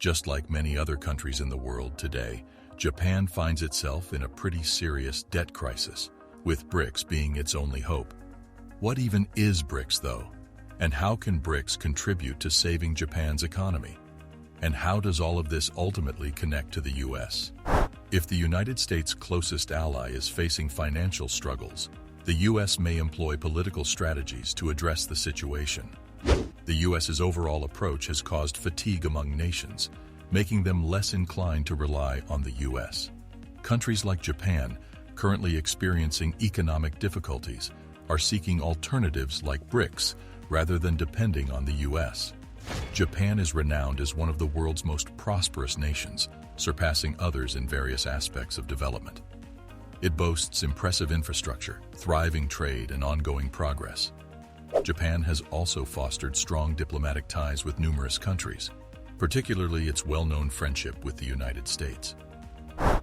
Just like many other countries in the world today, Japan finds itself in a pretty serious debt crisis, with BRICS being its only hope. What even is BRICS, though? And how can BRICS contribute to saving Japan's economy? And how does all of this ultimately connect to the U.S.? If the United States' closest ally is facing financial struggles, the U.S. may employ political strategies to address the situation. The U.S.'s overall approach has caused fatigue among nations, making them less inclined to rely on the U.S. Countries like Japan, currently experiencing economic difficulties, are seeking alternatives like BRICS rather than depending on the U.S. Japan is renowned as one of the world's most prosperous nations, surpassing others in various aspects of development. It boasts impressive infrastructure, thriving trade, and ongoing progress. Japan has also fostered strong diplomatic ties with numerous countries, particularly its well-known friendship with the United States.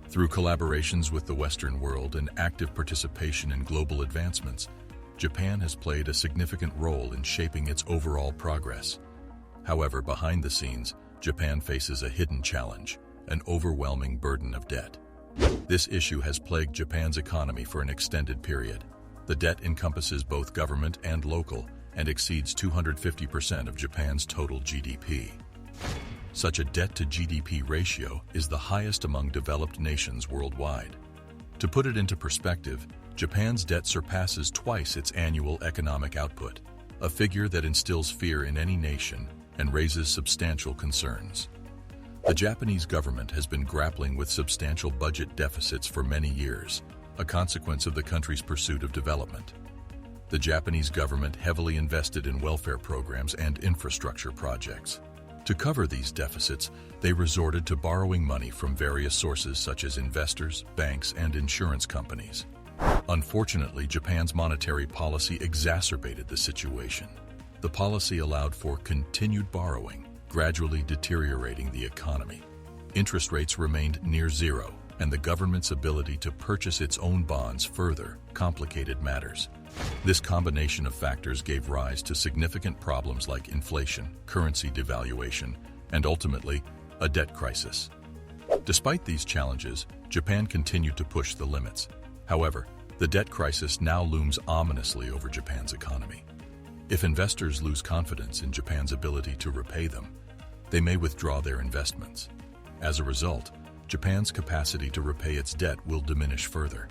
Through collaborations with the Western world and active participation in global advancements, Japan has played a significant role in shaping its overall progress. However, behind the scenes, Japan faces a hidden challenge, an overwhelming burden of debt. This issue has plagued Japan's economy for an extended period. The debt encompasses both government and local and exceeds 250% of Japan's total GDP. Such a debt-to-GDP ratio is the highest among developed nations worldwide. To put it into perspective, Japan's debt surpasses twice its annual economic output, a figure that instills fear in any nation and raises substantial concerns. The Japanese government has been grappling with substantial budget deficits for many years, a consequence of the country's pursuit of development. The Japanese government heavily invested in welfare programs and infrastructure projects. To cover these deficits, they resorted to borrowing money from various sources such as investors, banks, and insurance companies. Unfortunately, Japan's monetary policy exacerbated the situation. The policy allowed for continued borrowing, gradually deteriorating the economy. Interest rates remained near zero, and the government's ability to purchase its own bonds further complicated matters. This combination of factors gave rise to significant problems like inflation, currency devaluation, and ultimately, a debt crisis. Despite these challenges, Japan continued to push the limits. However, the debt crisis now looms ominously over Japan's economy. If investors lose confidence in Japan's ability to repay them, they may withdraw their investments. As a result, Japan's capacity to repay its debt will diminish further.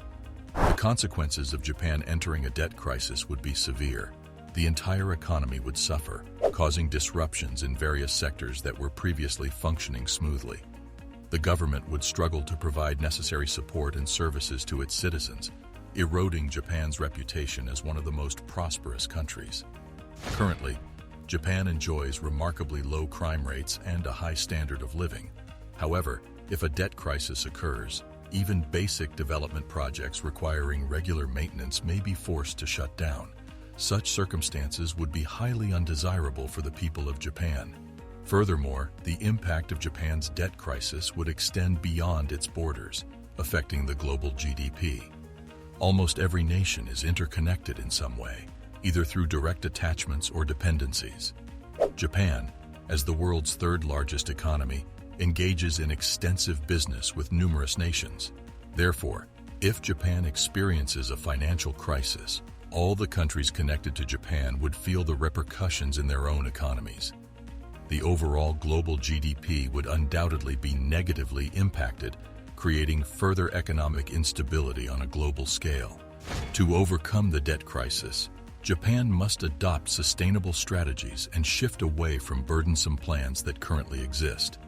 The consequences of Japan entering a debt crisis would be severe. The entire economy would suffer, causing disruptions in various sectors that were previously functioning smoothly. The government would struggle to provide necessary support and services to its citizens, eroding Japan's reputation as one of the most prosperous countries. Currently, Japan enjoys remarkably low crime rates and a high standard of living. However, if a debt crisis occurs, even basic development projects requiring regular maintenance may be forced to shut down. Such circumstances would be highly undesirable for the people of Japan. Furthermore, the impact of Japan's debt crisis would extend beyond its borders, affecting the global GDP. Almost every nation is interconnected in some way, either through direct attachments or dependencies. Japan, as the world's third-largest economy, engages in extensive business with numerous nations. Therefore, if Japan experiences a financial crisis, all the countries connected to Japan would feel the repercussions in their own economies. The overall global GDP would undoubtedly be negatively impacted, creating further economic instability on a global scale. To overcome the debt crisis, Japan must adopt sustainable strategies and shift away from burdensome plans that currently exist.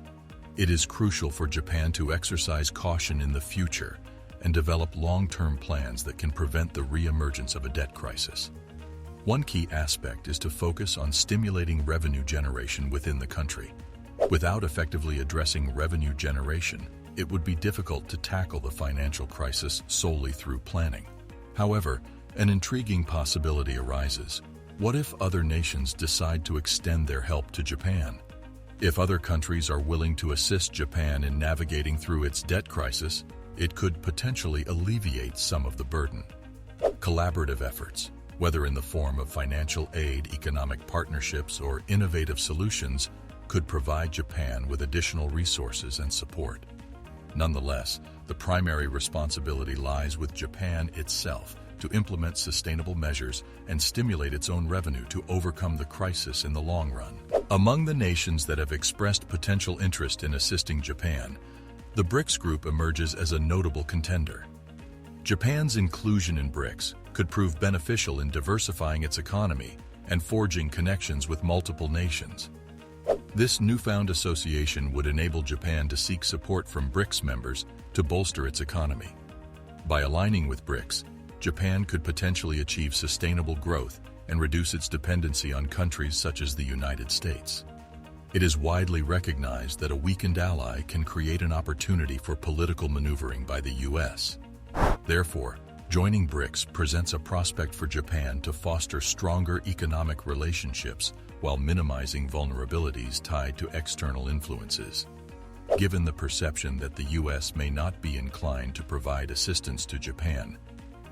It is crucial for Japan to exercise caution in the future and develop long-term plans that can prevent the re-emergence of a debt crisis. One key aspect is to focus on stimulating revenue generation within the country. Without effectively addressing revenue generation, it would be difficult to tackle the financial crisis solely through planning. However, an intriguing possibility arises. What if other nations decide to extend their help to Japan? If other countries are willing to assist Japan in navigating through its debt crisis, it could potentially alleviate some of the burden. Collaborative efforts, whether in the form of financial aid, economic partnerships, or innovative solutions, could provide Japan with additional resources and support. Nonetheless, the primary responsibility lies with Japan itself to implement sustainable measures and stimulate its own revenue to overcome the crisis in the long run. Among the nations that have expressed potential interest in assisting Japan, the BRICS group emerges as a notable contender. Japan's inclusion in BRICS could prove beneficial in diversifying its economy and forging connections with multiple nations. This newfound association would enable Japan to seek support from BRICS members to bolster its economy. By aligning with BRICS, Japan could potentially achieve sustainable growth and reduce its dependency on countries such as the United States. It is widely recognized that a weakened ally can create an opportunity for political maneuvering by the U.S. Therefore, joining BRICS presents a prospect for Japan to foster stronger economic relationships while minimizing vulnerabilities tied to external influences. Given the perception that the U.S. may not be inclined to provide assistance to Japan,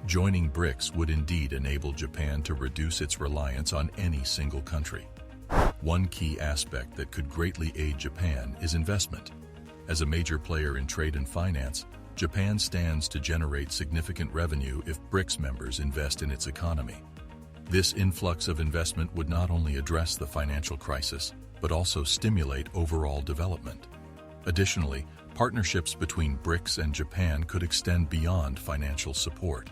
joining BRICS would indeed enable Japan to reduce its reliance on any single country. One key aspect that could greatly aid Japan is investment. As a major player in trade and finance, Japan stands to generate significant revenue if BRICS members invest in its economy. This influx of investment would not only address the financial crisis, but also stimulate overall development. Additionally, partnerships between BRICS and Japan could extend beyond financial support.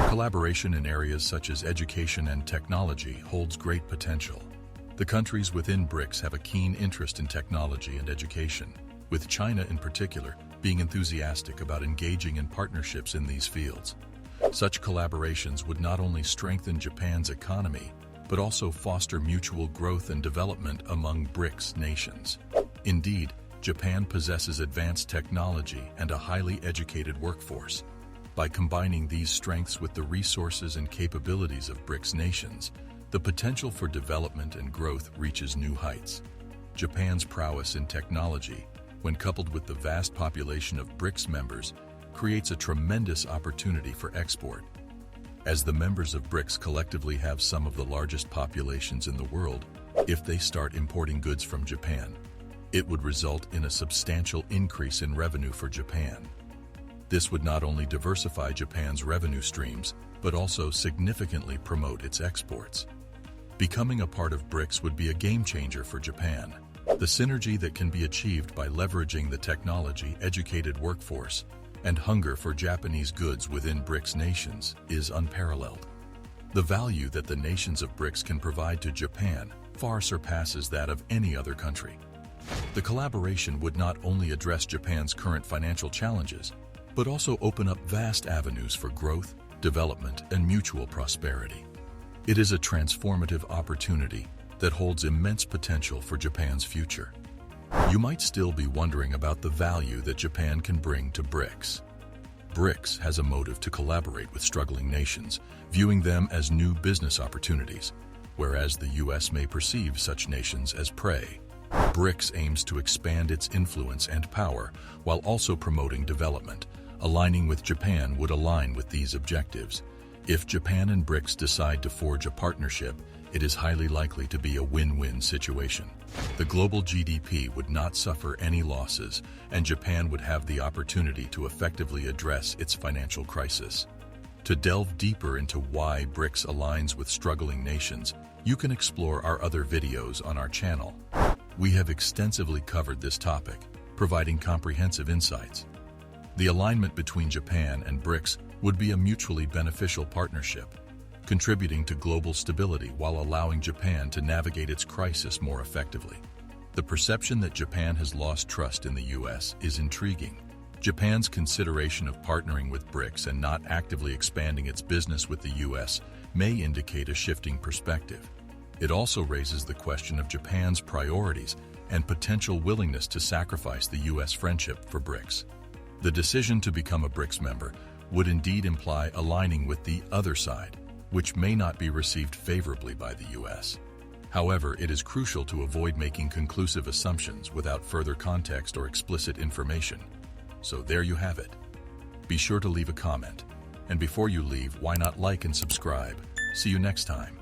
Collaboration in areas such as education and technology holds great potential. The countries within BRICS have a keen interest in technology and education, with China in particular being enthusiastic about engaging in partnerships in these fields. Such collaborations would not only strengthen Japan's economy, but also foster mutual growth and development among BRICS nations. Indeed, Japan possesses advanced technology and a highly educated workforce. By combining these strengths with the resources and capabilities of BRICS nations, the potential for development and growth reaches new heights. Japan's prowess in technology, when coupled with the vast population of BRICS members, creates a tremendous opportunity for export. As the members of BRICS collectively have some of the largest populations in the world, if they start importing goods from Japan, it would result in a substantial increase in revenue for Japan. This would not only diversify Japan's revenue streams, but also significantly promote its exports. Becoming a part of BRICS would be a game-changer for Japan. The synergy that can be achieved by leveraging the technology, educated workforce, and hunger for Japanese goods within BRICS nations is unparalleled. The value that the nations of BRICS can provide to Japan far surpasses that of any other country. The collaboration would not only address Japan's current financial challenges, but also open up vast avenues for growth, development, and mutual prosperity. It is a transformative opportunity that holds immense potential for Japan's future. You might still be wondering about the value that Japan can bring to BRICS. BRICS has a motive to collaborate with struggling nations, viewing them as new business opportunities, whereas the U.S. may perceive such nations as prey. BRICS aims to expand its influence and power while also promoting development. Aligning with Japan would align with these objectives. If Japan and BRICS decide to forge a partnership, it is highly likely to be a win-win situation. The global GDP would not suffer any losses, and Japan would have the opportunity to effectively address its financial crisis. To delve deeper into why BRICS aligns with struggling nations, you can explore our other videos on our channel. We have extensively covered this topic, providing comprehensive insights. The alignment between Japan and BRICS would be a mutually beneficial partnership, contributing to global stability while allowing Japan to navigate its crisis more effectively. The perception that Japan has lost trust in the U.S. is intriguing. Japan's consideration of partnering with BRICS and not actively expanding its business with the U.S. may indicate a shifting perspective. It also raises the question of Japan's priorities and potential willingness to sacrifice the U.S. friendship for BRICS. The decision to become a BRICS member would indeed imply aligning with the other side, which may not be received favorably by the U.S. However, it is crucial to avoid making conclusive assumptions without further context or explicit information. So there you have it. Be sure to leave a comment. And before you leave, why not like and subscribe? See you next time.